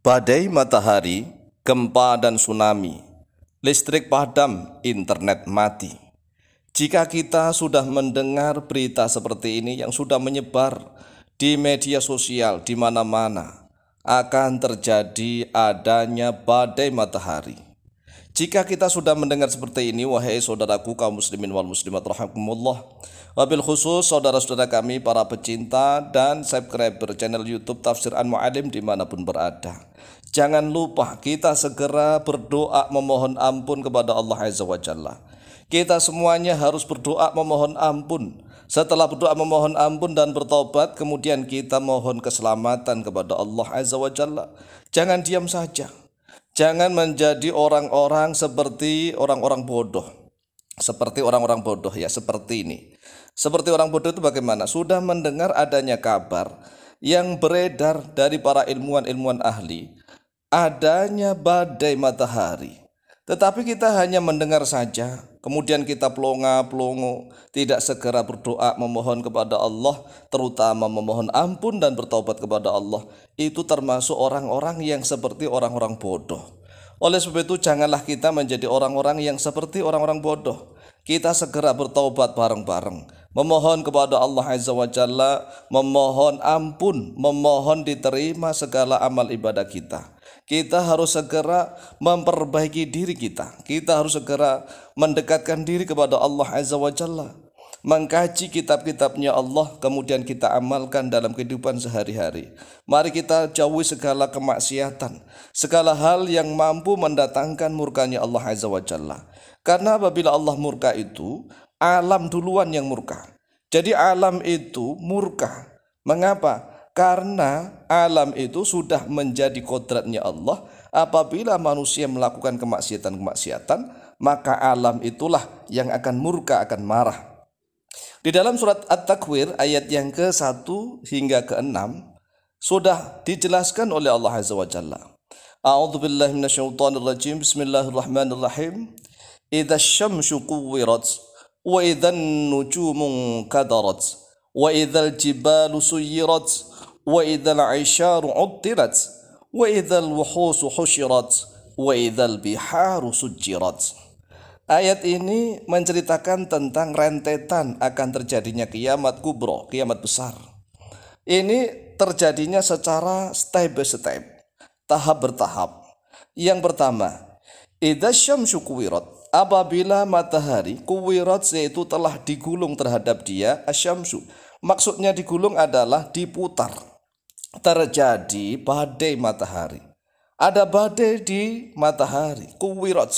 Badai matahari, gempa dan tsunami, listrik padam, internet mati. Jika kita sudah mendengar berita seperti ini yang sudah menyebar di media sosial di mana-mana, akan terjadi adanya badai matahari. Jika kita sudah mendengar seperti ini, wahai saudaraku kaum muslimin wal muslimat rahimakumullah, wabil khusus saudara-saudara kami para pecinta dan subscriber channel YouTube Tafsir An-Mu'alim dimanapun berada, jangan lupa kita segera berdoa memohon ampun kepada Allah Azza wa Jalla. Kita semuanya harus berdoa memohon ampun. Setelah berdoa memohon ampun dan bertobat, kemudian kita mohon keselamatan kepada Allah Azza wa Jalla. Jangan diam saja. Jangan menjadi orang-orang seperti orang-orang bodoh. Seperti orang-orang bodoh ya, seperti ini. Seperti orang bodoh itu bagaimana? Sudah mendengar adanya kabar yang beredar dari para ilmuwan-ilmuwan ahli, adanya badai matahari. Tetapi kita hanya mendengar saja, kemudian kita pelongo-pelongo, tidak segera berdoa memohon kepada Allah, terutama memohon ampun dan bertaubat kepada Allah. Itu termasuk orang-orang yang seperti orang-orang bodoh. Oleh sebab itu janganlah kita menjadi orang-orang yang seperti orang-orang bodoh. Kita segera bertaubat bareng-bareng, memohon kepada Allah Azza wa Jalla, memohon ampun, memohon diterima segala amal ibadah kita. Kita harus segera memperbaiki diri kita. Kita harus segera mendekatkan diri kepada Allah Azza wa Jalla, mengkaji kitab-kitabnya Allah, kemudian kita amalkan dalam kehidupan sehari-hari. Mari kita jauhi segala kemaksiatan, segala hal yang mampu mendatangkan murkanya Allah Azza wa Jalla. Karena apabila Allah murka itu, alam duluan yang murka. Jadi alam itu murka. Mengapa? Karena alam itu sudah menjadi kodratnya Allah. Apabila manusia melakukan kemaksiatan-kemaksiatan, maka alam itulah yang akan murka, akan marah. Di dalam surat At-Takwir ayat yang ke-1 hingga ke-6 sudah dijelaskan oleh Allah Azza wa Jalla. A'udzubillahi minasyaitonirrajim. Bismillahirrahmanirrahim. Idza syamsu kuwirat wa idzan nujumu kadarat wa idzal jibalu suyirat wa idzal 'isyaru 'uddirat wa idzal wuhusu husyirat wa idzal biharu sujirat. Ayat ini menceritakan tentang rentetan akan terjadinya kiamat kubro, kiamat besar. Ini terjadinya secara step by step, tahap bertahap. Yang pertama, idza syamsu kuwirat, apabila matahari kuwirat yaitu telah digulung terhadap dia, asyamsu. Maksudnya digulung adalah diputar. Terjadi badai matahari. Ada badai di matahari, kuwirat.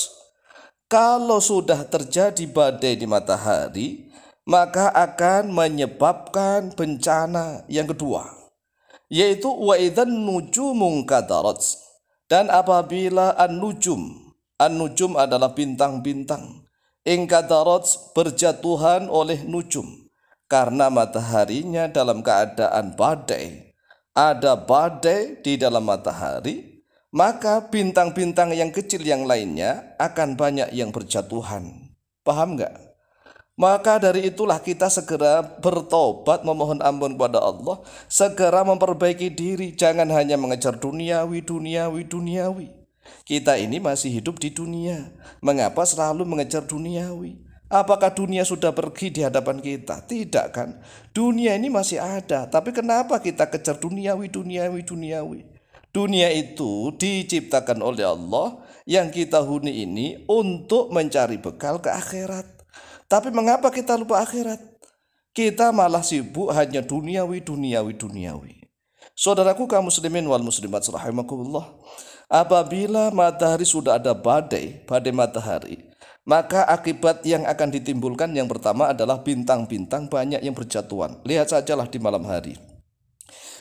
Kalau sudah terjadi badai di matahari, maka akan menyebabkan bencana yang kedua, yaitu wa idzan nujumu kadarat. Dan apabila an-nujum adalah bintang-bintang, ingkadarat berjatuhan oleh nujum, karena mataharinya dalam keadaan badai. Ada badai di dalam matahari, maka bintang-bintang yang kecil yang lainnya akan banyak yang berjatuhan. Paham nggak? Maka dari itulah kita segera bertobat memohon ampun kepada Allah, segera memperbaiki diri, jangan hanya mengejar duniawi. Kita ini masih hidup di dunia. Mengapa selalu mengejar duniawi? Apakah dunia sudah pergi di hadapan kita? Tidak kan? Dunia ini masih ada, tapi kenapa kita kejar duniawi? Dunia itu diciptakan oleh Allah yang kita huni ini untuk mencari bekal ke akhirat. Tapi mengapa kita lupa akhirat? Kita malah sibuk hanya duniawi. Saudaraku kaum muslimin wal muslimat rahimakumullah, apabila matahari sudah ada badai matahari, maka akibat yang akan ditimbulkan yang pertama adalah bintang-bintang banyak yang berjatuhan. Lihat sajalah di malam hari.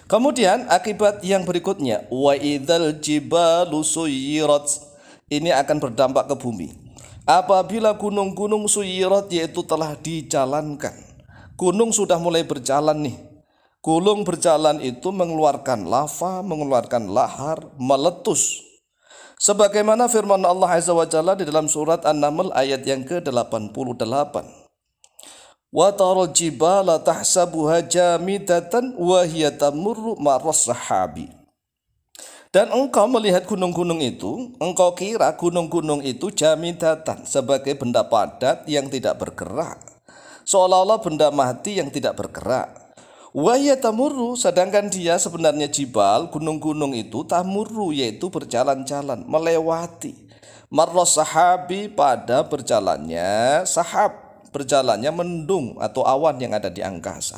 Kemudian akibat yang berikutnya, wa idzal jibalu suyirat, ini akan berdampak ke bumi. Apabila gunung-gunung suyirat yaitu telah dijalankan. Gunung sudah mulai berjalan nih. Gunung berjalan itu mengeluarkan lava, mengeluarkan lahar, meletus. Sebagaimana firman Allah Azza wa Jalla di dalam surat An-Naml ayat yang ke-88. Wa taral jibala tahsabuha jamidatan wa hiya tamurru marras sahabi. Dan engkau melihat gunung-gunung itu, engkau kira gunung-gunung itu jamidatan, sebagai benda padat yang tidak bergerak, seolah-olah benda mati yang tidak bergerak. Wahya tamurru, sedangkan dia sebenarnya jibal, gunung-gunung itu tamurru, yaitu berjalan-jalan, melewati. Marros sahabi, pada berjalannya sahab, berjalannya mendung atau awan yang ada di angkasa.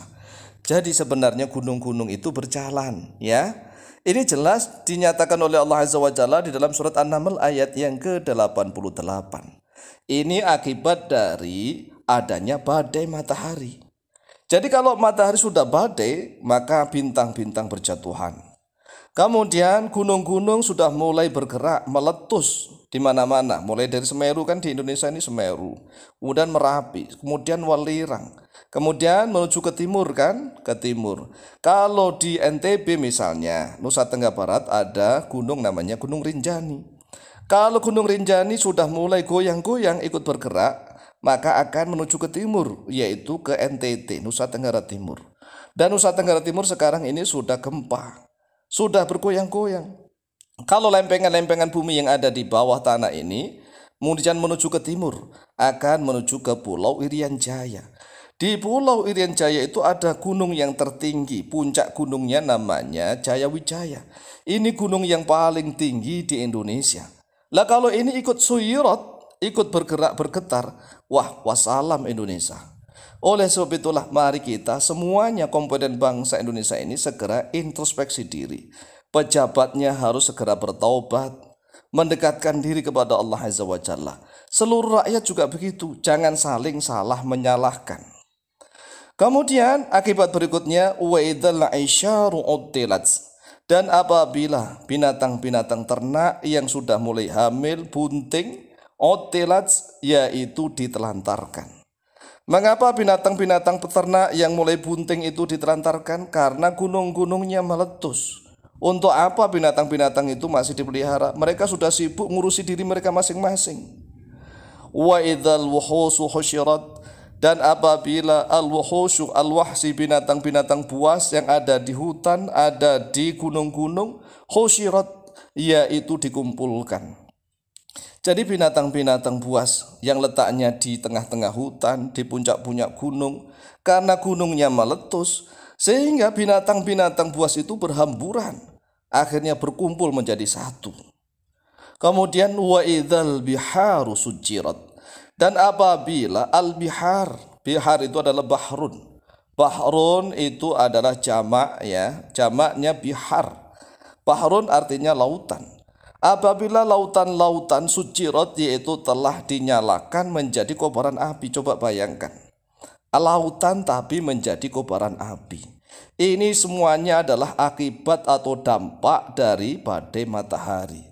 Jadi sebenarnya gunung-gunung itu berjalan, ya. Ini jelas dinyatakan oleh Allah Azza wa Jalla di dalam surat An-Naml ayat yang ke-88. Ini akibat dari adanya badai matahari. Jadi kalau matahari sudah badai, maka bintang-bintang berjatuhan. Kemudian gunung-gunung sudah mulai bergerak, meletus di mana-mana. Mulai dari Semeru, kan di Indonesia ini Semeru. Kemudian Merapi, kemudian Welirang. Kemudian menuju ke timur, kan? Ke timur. Kalau di NTB misalnya, Nusa Tenggara Barat, ada gunung namanya Gunung Rinjani. Kalau Gunung Rinjani sudah mulai goyang-goyang ikut bergerak, maka akan menuju ke timur, yaitu ke NTT, Nusa Tenggara Timur. Dan Nusa Tenggara Timur sekarang ini sudah gempa, sudah bergoyang-goyang. Kalau lempengan-lempengan bumi yang ada di bawah tanah ini kemudian menuju ke timur, akan menuju ke Pulau Irian Jaya. Di Pulau Irian Jaya itu ada gunung yang tertinggi, puncak gunungnya namanya Jayawijaya. Ini gunung yang paling tinggi di Indonesia. Lah kalau ini ikut suyirot, ikut bergerak bergetar, wah wassalam Indonesia. Oleh sebab itulah mari kita semuanya komponen bangsa Indonesia ini segera introspeksi diri. Pejabatnya harus segera bertaubat, mendekatkan diri kepada Allah Azza wa Jalla. Seluruh rakyat juga begitu, jangan saling salah menyalahkan. Kemudian akibat berikutnya, wa idzal isyaru uttilat, dan apabila binatang-binatang ternak yang sudah mulai hamil, bunting, uttilat, yaitu ditelantarkan. Mengapa binatang-binatang peternak yang mulai bunting itu ditelantarkan? Karena gunung-gunungnya meletus. Untuk apa binatang-binatang itu masih dipelihara? Mereka sudah sibuk ngurusi diri mereka masing-masing. Wa idzal wuhusu husyirat, dan apabila al-wuhusyu al-wahsi, binatang-binatang buas yang ada di hutan, ada di gunung-gunung, husyirat, yaitu dikumpulkan. Jadi binatang-binatang buas yang letaknya di tengah-tengah hutan, di puncak-puncak gunung, karena gunungnya meletus, sehingga binatang-binatang buas itu berhamburan, akhirnya berkumpul menjadi satu. Kemudian wa idzal biharu sujirat, dan apabila al-bihar, bihar itu adalah bahrun. Bahrun itu adalah jamak, ya, jamaknya bihar. Bahrun artinya lautan. Apabila lautan-lautan sujirat, yaitu telah dinyalakan menjadi kobaran api. Coba bayangkan, lautan tapi menjadi kobaran api. Ini semuanya adalah akibat atau dampak dari badai matahari.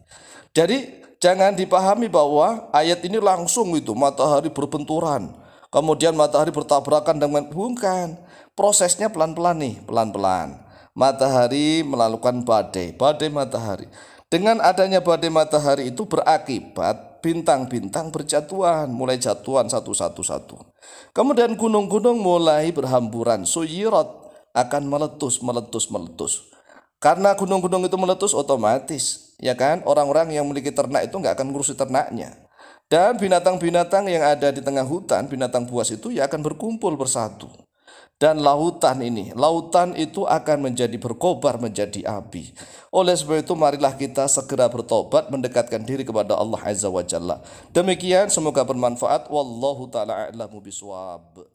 Jadi jangan dipahami bahwa ayat ini langsung itu matahari berbenturan, kemudian matahari bertabrakan dengan, bukan. Prosesnya pelan-pelan nih, pelan-pelan. Matahari melakukan badai matahari. Dengan adanya badai matahari itu berakibat bintang-bintang berjatuhan, mulai jatuhan satu-satu. Kemudian gunung-gunung mulai berhamburan, suyirat, akan meletus. Karena gunung-gunung itu meletus otomatis, ya kan, orang-orang yang memiliki ternak itu nggak akan ngurusi ternaknya. Dan binatang-binatang yang ada di tengah hutan, binatang buas itu ya akan berkumpul bersatu. Dan lautan itu akan menjadi berkobar menjadi api. Oleh sebab itu marilah kita segera bertobat, mendekatkan diri kepada Allah Azza wa Jalla. Demikian, semoga bermanfaat. Wallahu ta'ala a'lamu bishawab.